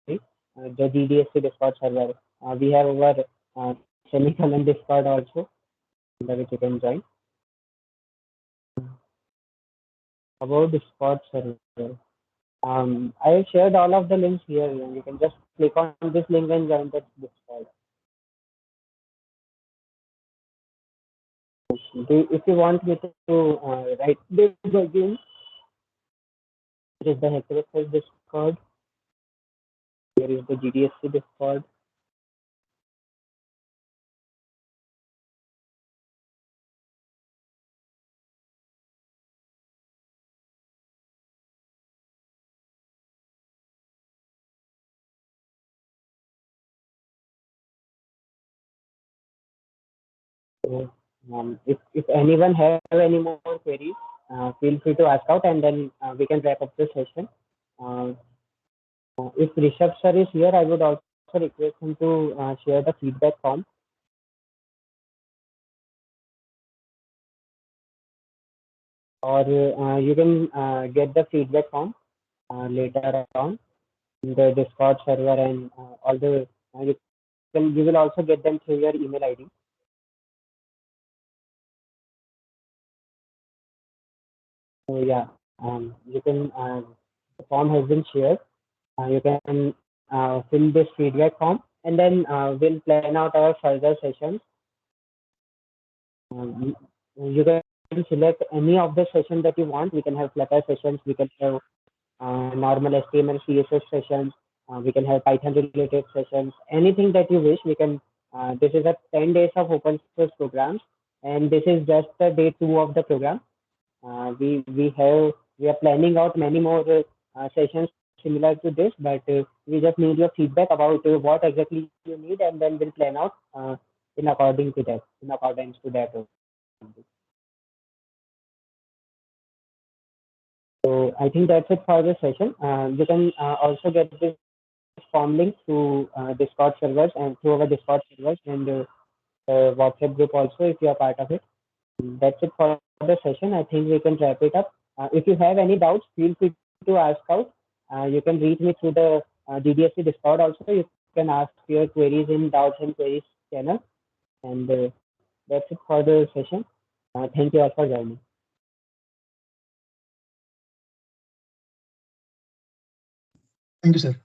only. The GDSC Discord server. We have our semicolon Discord also, under which you can join. About Discord server. I have shared all of the links here. You can just click on this link and join the Discord. If you want me to write this again, here is the Hacktoberfest Discord. Here is the GDSC Discord. So, if anyone have any more queries, feel free to ask out, and then we can wrap up the session. If Rishabh sir is here, I would also request him to share the feedback form. Or you can get the feedback form later on in the Discord server, and all the you will also get them through your email ID. So yeah, you can the form has been shared. You can fill this feedback form, and then we'll plan out our further sessions. You can select any of the sessions that you want. We can have Flutter sessions. We can have normal HTML, CSS sessions. We can have Python related sessions. Anything that you wish, we can. This is a 10 days of open source programs, and this is just the day 2 of the program. We are planning out many more sessions similar to this, but we just need your feedback about what exactly you need, and then we'll plan out in accordance to that. So I think that's it for this session. You can also get this form link through Discord servers and through our Discord servers and the WhatsApp group also, if you are part of it. That's it for the session. I think we can wrap it up. If you have any doubts, feel free to ask out. You can reach me through the DDSC Discord also. You can ask your queries in Doubts and Queries channel. And that's it for the session. Thank you all for joining. Thank you, sir.